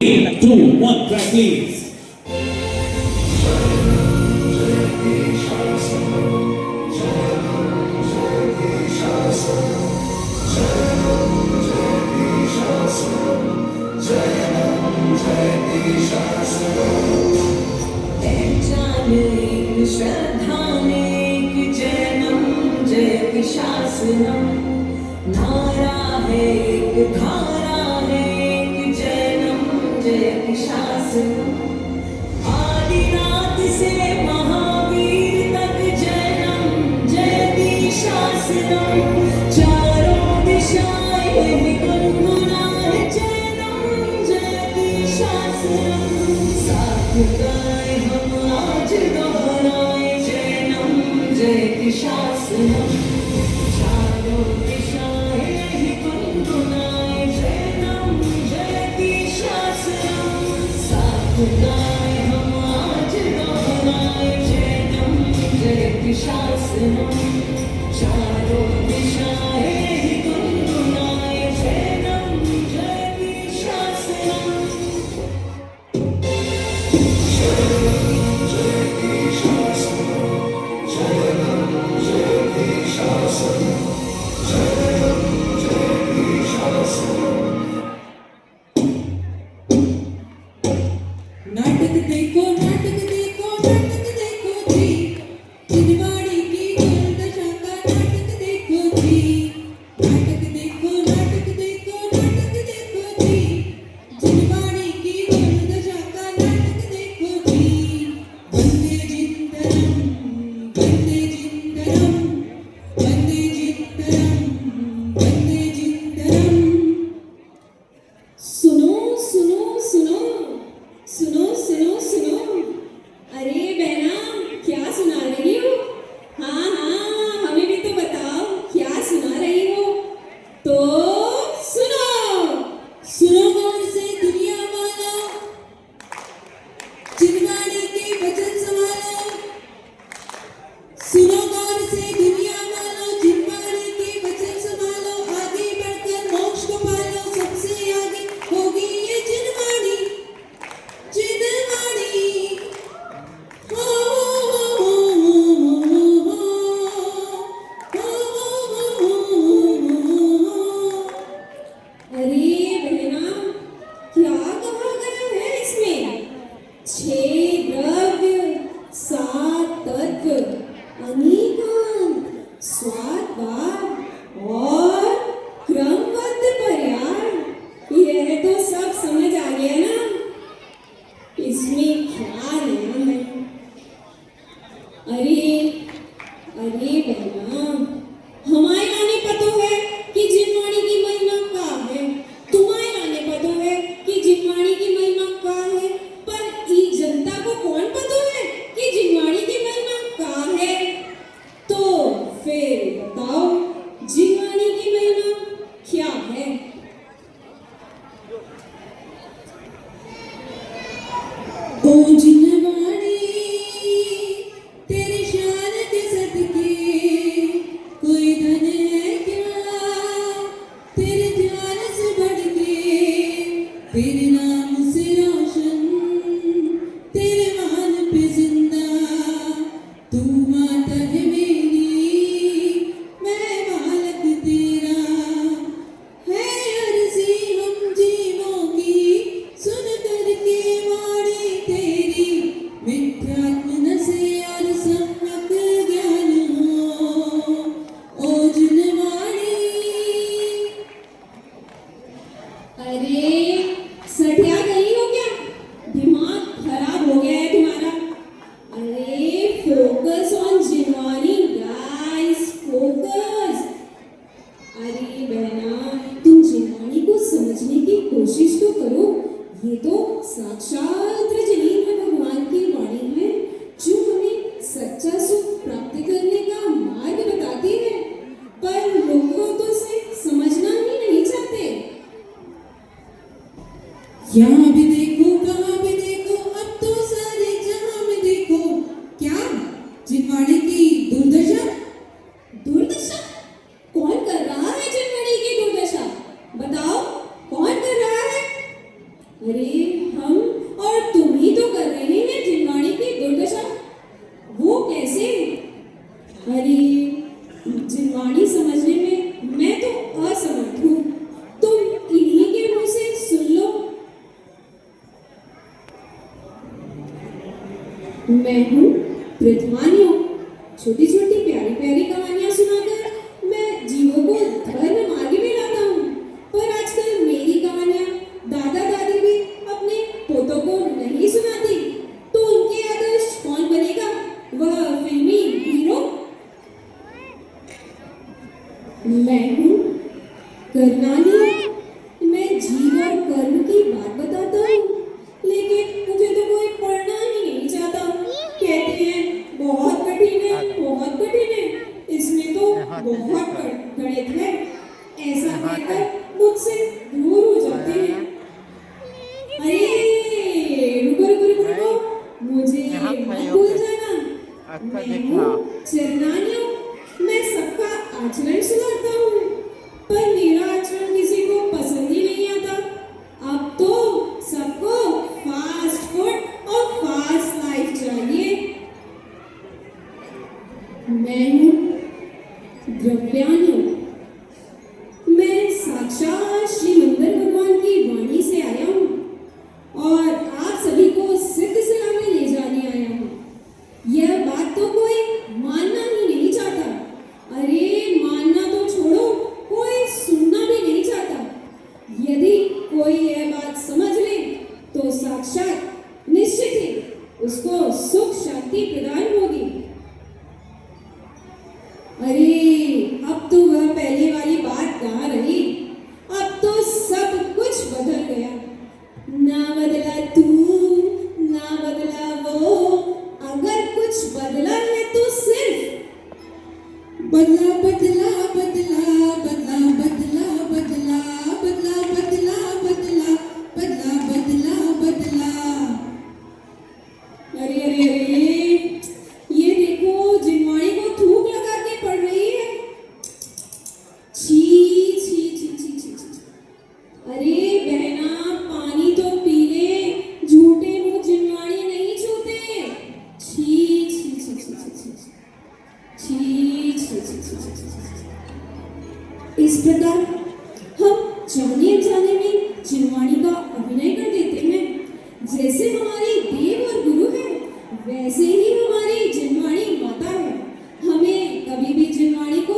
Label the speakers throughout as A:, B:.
A: 3, 2, 1, track please.
B: श्रद्धा में कि जैनम जय शासनम नारा है एक धारा है कि जैनम जय शासनम आदिनाथ से महावीर तक जैनम जय शासनम चारों दिशाएं गुनगुनाए जैनम जय शासनम साथ गाए हम आज दोहराए जैनम जय शासनम चारों दिशाएं गुनगुनाए जैनम जय शासनम साथ गाए हम आज दोहराए जैनम जय शासनम चारों दिशाएं गुनगुनाए जैनम जय शासनम नाटक देखो नाटक देखो नाटक देखो जी जिनवाड़ी की दुर्दशा का नाटक देखो जी नाटक देखो नाटक देखो नाटक देखो जी जिनवाड़ी की दुर्दशा का नाटक देखो जी वंदे जिंदरम वंदे जिंदरम वंदे जिंदरम वंदे जिंदरम सुनो सुनो सुनो सुनो सुनो सुनो अरे बहना क्या सुना रही हो हाँ हाँ हमें भी तो बताओ क्या सुना रही हो तो सुनो सुनो गौर से दुनिया वालों जिनवाड़ी के वचन संभालो सुनो गौर से दुनिया वालों जिनवाड़ी के वचन संभालो आगे बढ़कर मोक्ष को पालो सबसे आगे होगी ये जिनवाड़ी जिनवाड़ी हो अरे बहना क्या कहा गया है इसमें 6 द्रव्य 7 तत्व अनेकांत स्वाद भाव और क्रमबद्ध पर्याय यह तो सब समझ आ गया ना इसमें क्या लेना है अरे अरे बहना हमारे गाने पतो है कि जिनवाड़ी की महिमा का है तुम्हारे गाने पतो है कि जिनवाड़ी की महिमा का है पर ई जनता को कौन पतो है कि जिनवाड़ी की महिमा का है तो फिर बताओ जिनवाड़ी की महिमा क्या है ओ जिनवाड़ी तेरी शान के सदके कोई धन है क्या तेरे ध्यान से बढ़ के तेरे नाम से रोशन तेरे महान पे जिंदा तू माता है मेरी मैं बालक तेरा है अर्जी हम जीवों की सुन करके वाणी तेरी मिथ्यात्म न से और सम्यक ज्ञान हो ओ जिनवाड़ी अरे सठिया गई हो क्या दिमाग खराब हो गया है तुम्हारा अरे फोकस ऑन जिनवाड़ी गाइस फोकस अरे बहना तुम जिनवाड़ी को समझने की कोशिश तो करो ये तो साक्षात रजनीन में भगवान की वाणी है जो हमें सच्चा सुख प्राप्त करने का मार्ग बताती है पर लोगों तो इसे समझना ही नहीं चाहते यहाँ भी देखो कहाँ भी देखो अब तो सारे जहाँ में देखो क्या जिनवाड़ी की दुर्दशा दुर्दशा कौन कर रहा है जिनवाड़ी की दुर्दशा बताओ कौन कर रहा है अरे हम और तुम ही तो कर रहे हैं जिनवाणी की दुर्दशा। वो कैसे? अरे जिनवाणी समझने में मैं तो असमर्थ हूँ। तुम इन्हीं के मुंह से सुन लो। मैं हूँ प्रथमान्यो। छोटी छोटी प्यारी प्यारी कहानियां सुनाकर मैं जीवों को धर्म मार्ग में लाता हूँ। पर आजकल मेरी कहानियां दादा दादी भी अपने पोतों को नहीं सुनाती, तो उनके आदर्श कौन बनेगा? वह फिल्मी हीरो। मैं हूँ कर्णाली। मैं जीव और कर्म की बात बताता हूँ, लेकिन मुझे तो कोई पढ़ना ही नहीं चाहता। कहते हैं बहुत कठिन है, बहुत कठिन है, इसमें तो बहुत गणित है। ऐसा कहकर मुझसे दूर हो जाते हैं। अरे रुको रुको रुको रुको, मुझे मत भूल जाना। मैं हूँ चरनानियों। मैं सबका आचरण सुधारता हूँ, पर मेरा आचरण किसी को पसंद ही नहीं आता। अब तो सबको फास्ट फूड और फास्ट लाइफ चाहिए। मैं हूँ द्रव्यान्यो। मैं साक्षात श्री मंदिर भगवान की वाणी से आया हूँ और आप सभी को सिद्ध सलाह में ले जाने आया हूँ। यह बात तो कोई मानना ही नहीं चाहता। अरे मानना तो छोड़ो, कोई सुनना भी नहीं चाहता। यदि कोई यह बात समझ ले तो साक्षात निश्चित ही उसको सुख शांति प्रदान होगी। अरे अब तो वह पहले वाली बात कहाँ रही। अब तो सब कुछ बदल गया। ना बदला तू, ना बदला वो। अगर कुछ बदला है तो सिर्फ
C: बदला बदला बदला बदला बदला बदला बदला बदला बदला बदला बदला बदला।
B: अरे अरे अरे, ये देखो जिनवाणी को थूक लगा के पड़ रही है। छी छी छी छी छी छी। अरे बहना पानी तो पी ले, झूठे मुंह जिनवाणी नहीं छूते। छी छी छी छी छी छी छी छी छी छी छी छी। इस प्रकार हम जाने अनजाने में जिनवाणी का अभिनय कर देते हैं। जैसे हमारी देव और गुरु है, वैसे ही हमारी जिनवाणी माता है। हमें कभी भी जिनवाणी को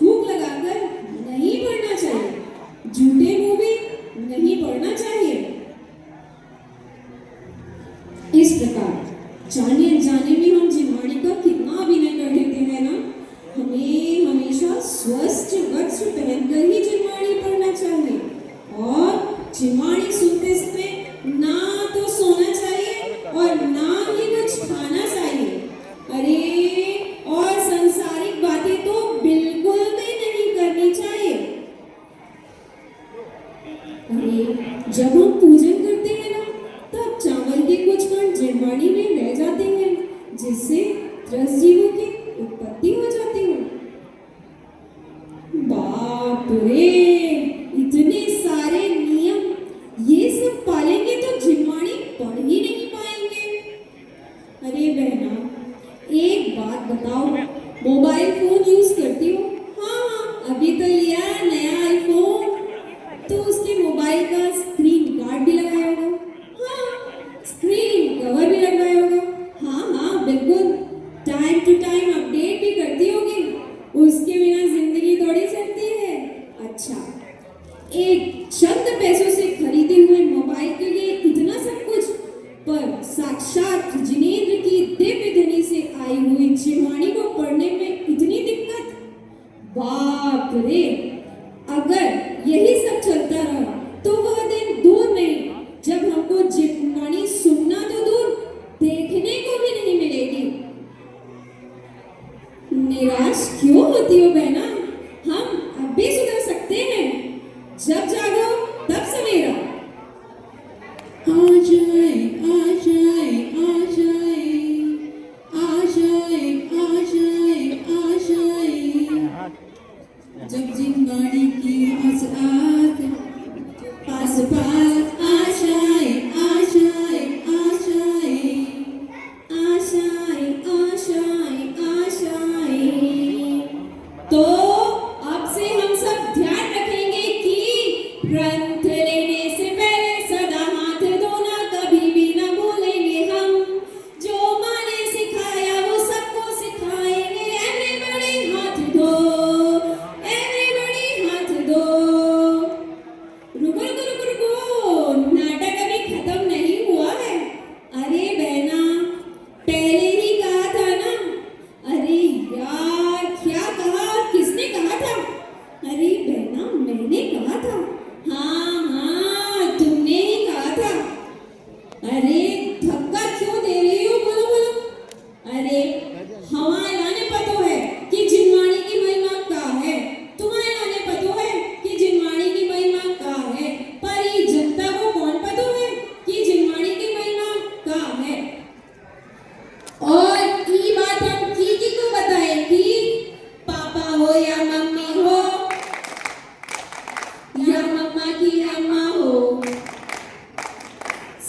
B: थूक लगाकर नहीं पढ़ना चाहिए, झूठे मुंह भी नहीं पढ़ना चाहिए। इस प्रकार जाने अनजाने में हम जिनवाणी का कितना अभिनय कर देते हैं ना। हमें हमेशा स्वस्थ वस्त्र पहनकर ही जिनवाणी पढ़ना चाहिए और जिनवाणी सुनते समय ना तो सोना चाहिए और ना ही कुछ खाना चाहिए। अरे और सांसारिक बातें तो बिल्कुल भी नहीं करनी चाहिए। अरे जब हम पूजन करते हैं ना, तब चावल के कुछ कण जिनवाणी में रह जाते हैं, जिससे 10 जीवों की उत्पत्ति हो जाती है। बाप रे, इतने सारे नियम, ये सब पालेंगे तो जिनवाणी पढ़ ही नहीं पाएंगे। अरे बहना, एक बात बताओ, मोबाइल फोन यूज करती हो? हाँ, अभी तो लिया है नया आईफोन, तो उसके मोबाइल का स्क्रीन गार्ड भी लगाया होगा। हाँ, स्क्रीन कवर भी लगवाया होगा। हाँ हाँ बिल्कुल, टाइम टू टाइम अपडेट भी करती होगी। उसके बिना जिंदगी थोड़ी चलती है। अच्छा, एक चंद पैसों से खरीदे हुए मोबाइल के लिए इतना सब कुछ, पर साक्षात जिनेंद्र की दिव्य ध्वनि से आई हुई जिनवाणी को पढ़ने में इतनी दिक्कत। बाप रे, अगर यही सब चलता रहा तो वह दिन दूर नहीं जब हमको जिनवाणी सुनना तो दूर, देखने को भी नहीं मिलेगी। निराश क्यों होती हो बहना? हम अब भी सुधर सकते हैं। जब जागो तब सवेरा।
C: आ जाए आ जाए आ जाए आ जाए आ जाए आ जाए। जब जिनवाणी की पास पास आ जाए आ जाए।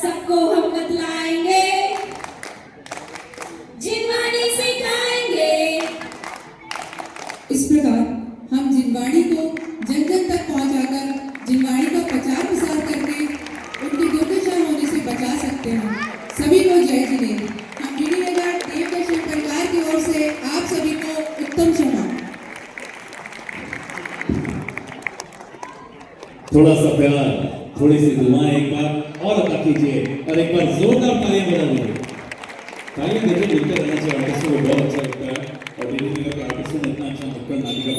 B: सबको हम बतलाएंगे, जिनवानी सिखाएंगे।
C: इस प्रकार हम जिनवाणी को जन जन तक पहुंचाकर जिनवाणी का प्रचार प्रसार करके उनके दुर्दशा होने से बचा सकते हैं। सभी को जय जिनेन्द्र। हम डीडी नगर देवदर्शन परिवार की ओर से आप सभी को उत्तम क्षमा।
A: थोड़ा सा प्यार, थोड़ी सी दुआएं एक बार और अदा कीजिए और एक बार जोरदार तालियां बजा दीजिए। तालियां देते मिलते रहना चाहिए। आर्टिस्ट को बहुत अच्छा लगता है और डीडी नगर के आर्टिस्ट ने इतना अच्छा नुक्कड़ नाटिका